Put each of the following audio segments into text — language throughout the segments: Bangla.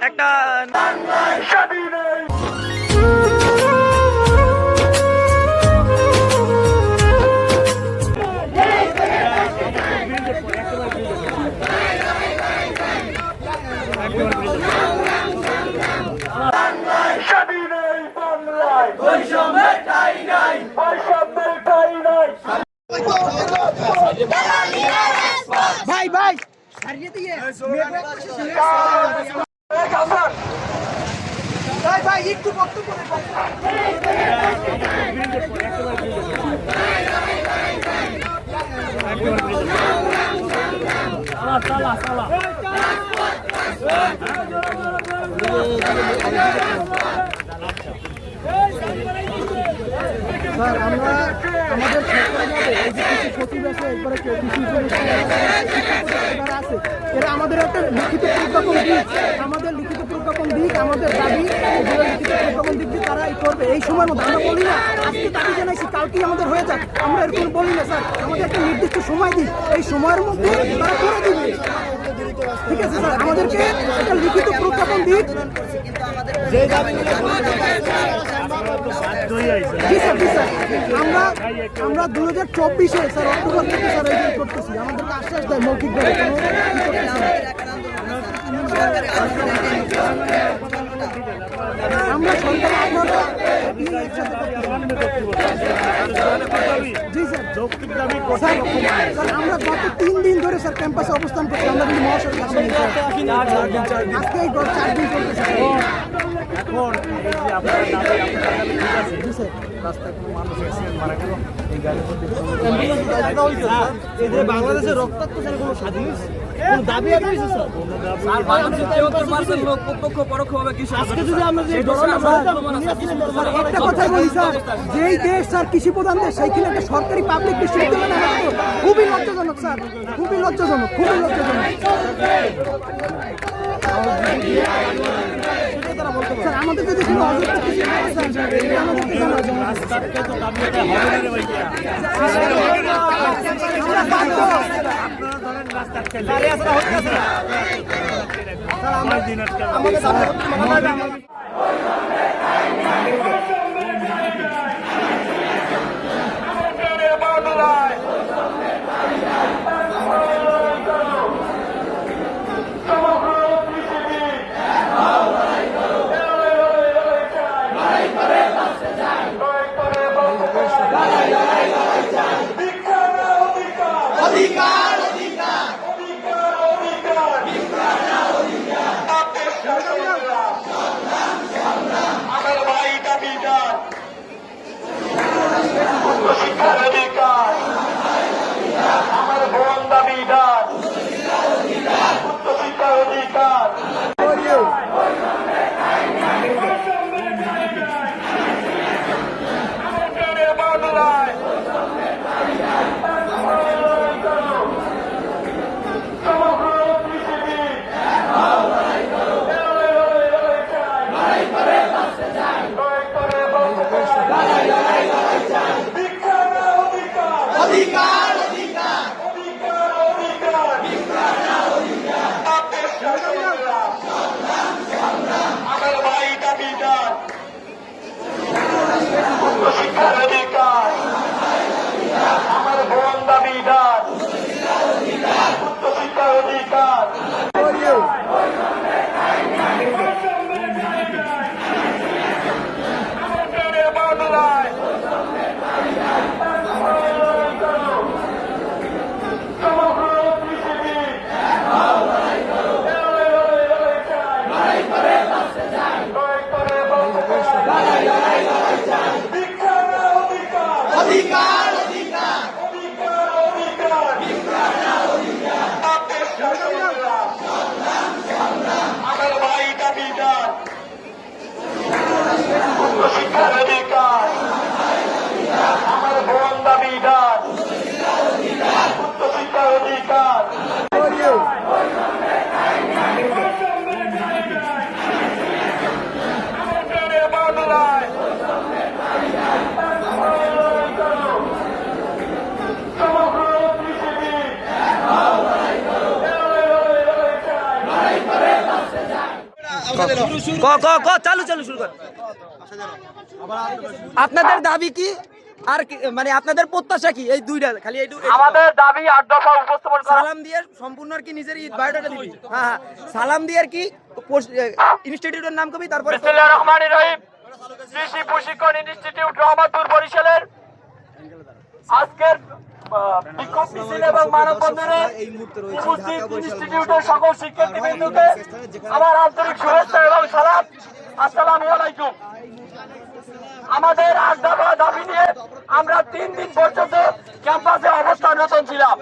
একটা ভাই ভাই ভাই ভাই একটু বক্তব্য স্যার আমরা আমাদের এই যে কিছু সচিব আছে একবারে যারা আছে এরা আমাদের একটা লিখিত প্রজ্ঞাপন দিক আমাদের দাবি এগুলো লিখিত প্রজ্ঞাপন দিক দিয়ে তারা করবে এই সময়ের মধ্যে আমরা বলি না আজকে দাবি জানাইছি কালকেই আমাদের হয়ে যাক আমরা এরকম বলি না স্যার আমাদের একটা নির্দিষ্ট সময় দিই এই সময়ের মধ্যে তারা করে দিবে ঠিক আছে স্যার আমাদেরকে একটা লিখিত প্রজ্ঞাপন দিক জি স্যার আমরা 2024-এ স্যার অক্টোবর থেকে স্যার এই করতেছি আমাদেরকে আশ্বাস দেয় মৌখিকভাবে আমরা সরকার আপনারা জি স্যার যৌক্তিক দাবি স্যার আমরা গত 3 দিন ধরে স্যার ক্যাম্পাসে অবস্থান করছি আমরা কিন্তু মহাসড়ক আজকে 4 দিন চলতেছে এখন এই যে আপনারা দাবি ঠিক আছে জি স্যার রাস্তায় কোনো মানুষ অ্যাক্সিডেন্ট মারা গেল এই গাড়ির মধ্যে এদের বাংলাদেশের রক্তাক্ত স্যার কোনো স্বাধীন কোন দাবি আছে স্যার বাংলাদেশের 73% লোক প্রত্যক্ষ পরোক্ষভাবে কৃষি আজকে যদি আমরা যে একটা কথা বলি স্যার যেই দেশ স্যার কৃষি প্রধান দেশ সেইখানে একটা সরকারি পাবলিক বিশ্ববিদ্যালয় খুবই লজ্জাজনক স্যার খুবই লজ্জাজনক স্যার আমাদের যদি কোনো অযোগ্য কিছু আমাদেরকে চালু শুরু কর। আপনাদের দাবি কি আর মানে আপনাদের প্রত্যাশা কি? এই দুইটা খালি আমাদের দাবি 8 দফা উপস্থাপন করা। সালাম দিয়ে সম্পূর্ণ আর কি নিজের বায়োডাটা দিবি। হ্যাঁ সালাম দিয়ে আর কি ইনস্টিটিউটের নাম কবি, তারপরে বিসমিল্লাহির রহমানির রহিম। কৃষি প্রশিক্ষণ ইনস্টিটিউট রহমতপুর বরিশালের আজকের বিক্ষোভ মিছিল এবং মানববন্ধনে উপস্থিত ইনস্টিটিউটের সকল শিক্ষার্থীবৃন্দকে আমার আন্তরিক শুভেচ্ছা এবং সালাম। আসসালামু আলাইকুম। আমাদের 8 দফা দাবি নিয়ে আমরা 3 দিন পর্যন্ত ক্যাম্পাসে অবস্থানরত ছিলাম।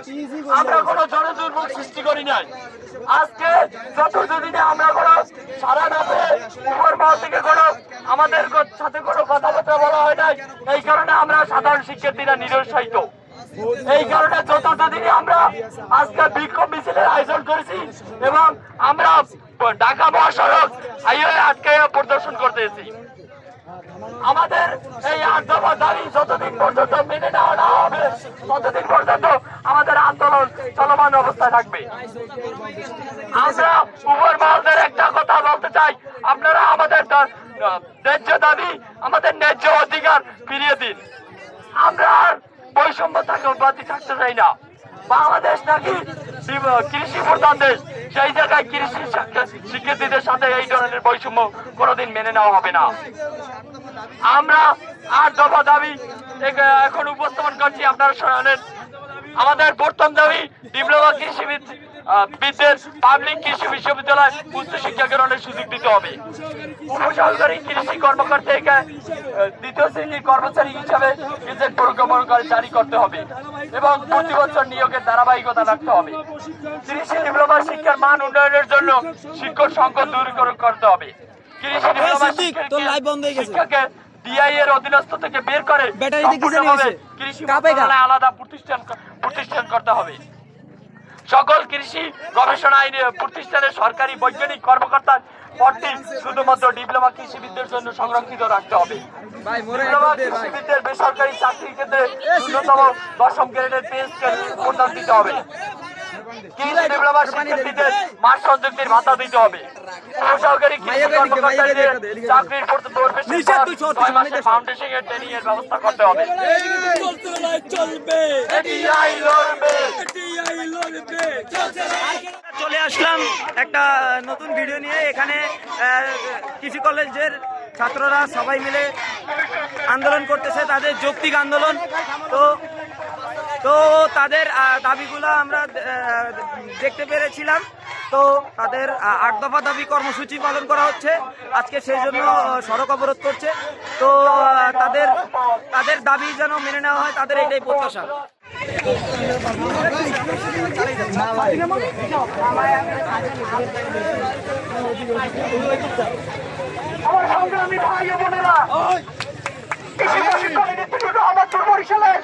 আমরা কোনো জনদুর্ভোগ সৃষ্টি করি নাই। আজকে চতুর্থ দিনে আমরা কোনো সারা রাতে উপর মহল থেকে কোনো আমাদের সাথে কোনো কথাবার্তা বলা হয় নাই। এই কারণে আমরা সাধারণ শিক্ষার্থীরা নিরুৎসাহিত। এই কারণে চতুর্থ দিনে আমরা আজকে বিক্ষোভ মিছিলের আয়োজন করেছি এবং আমরা ঢাকা মহাসড়ক হাইওয়ে আটকে প্রদর্শন করতেছি। আমাদের এই 8 দফা দাবি যতদিন পর্যন্ত মেনে নেওয়া না হবে ততদিন পর্যন্ত আমাদের আন্দোলন চলমান অবস্থায় থাকবে। আমরা উপর মহলদের একটা কথা বলতে চাই, আপনারা আমাদের ন্যায্য দাবি, আমাদের ন্যায্য অধিকার ফিরিয়ে দিন। আমরা আর বৈষম্য থাকতে চাই না। বাংলাদেশ নাকি কৃষি প্রধান দেশ, সেই জায়গায় কৃষি শিক্ষার্থীদের সাথে এই ধরনের বৈষম্য কোনোদিন মেনে নেওয়া হবে না। আমরা 8 দফা দাবি এখন উপস্থাপন করছি, আপনারা শোনেন। আমাদের প্রথম দাবি ডিপ্লোমা কৃষিবিদের পাবলিক কৃষি বিশ্ববিদ্যালয় উচ্চ শিক্ষা গ্রহণের সুযোগ দিতে হবে। উপসহকারী কৃষি কর্মকর্তাকে দ্বিতীয় শ্রেণীর কর্মচারী হিসাবে গেজেট প্রজ্ঞাপন জারি করতে হবে এবং প্রতি বছর নিয়োগের ধারাবাহিকতা রাখতে হবে। কৃষি ডিপ্লোমা শিক্ষার মান উন্নয়নের জন্য শিক্ষক সংকট দূর করতে হবে। কৃষি ডিপ্লোমা শিক্ষাকে ডিআই এর অধীনস্থ থেকে বের করে কৃষি মন্ত্রণালয়ে আলাদা প্রতিষ্ঠান করতে হবে। সকল কৃষি গবেষণা প্রতিষ্ঠানের সরকারি বৈজ্ঞানিক কর্মকর্তার পদটি শুধুমাত্র ডিপ্লোমা কৃষিবিদদের জন্য সংরক্ষিত রাখতে হবে। ডিপ্লোমা কৃষিবিদদের বেসরকারি চাকরির ক্ষেত্রে ন্যূনতম 10ম গ্রেডের পে স্কেল প্রদান দিতে হবে। কৃষি ডিপ্লোমা শিক্ষার্থীদের মাঠ সংযুক্তির ভাতা দিতে হবে। সহকারী কৃষি কর্মকর্তাদের চাকরির ফাউন্ডেশন এর ট্রেনিং এর ব্যবস্থা করতে হবে। চলে আসলাম একটা নতুন ভিডিও নিয়ে। এখানে কৃষি কলেজের ছাত্ররা সবাই মিলে আন্দোলন করতেছে, তাদের যৌক্তিক আন্দোলন। তো তাদের দাবিগুলো আমরা দেখতে পেরেছিলাম। তো তাদের 8 দফা দাবি কর্মসূচি পালন করা হচ্ছে আজকে, সেই জন্য সড়ক অবরোধ করছে। তো তাদের দাবি যেন মেনে নেওয়া হয়, তাদের এটাই প্রত্যাশা। আমার সংগ্রামী ভাই ও বোনেরা, কৃষি প্রশিক্ষণ ইনস্টিটিউট রহমতপুর বরিশালের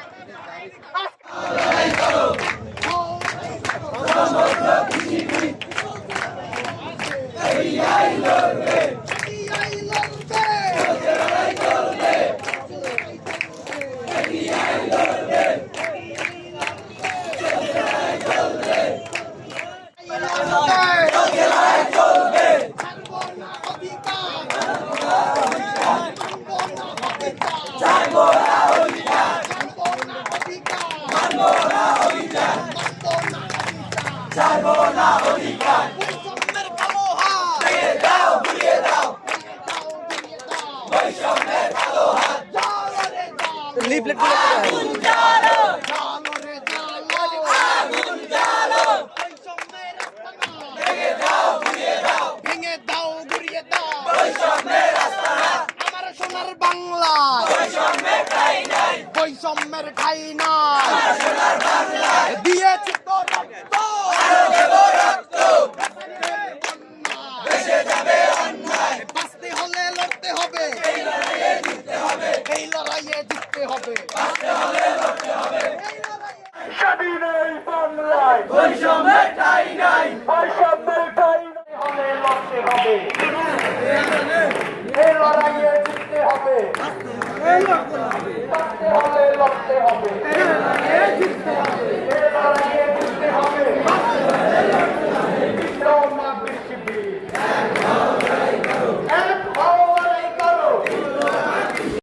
লিফলেট সোনার বাংলা বৈষম্যের ঠাই নাই দিয়ে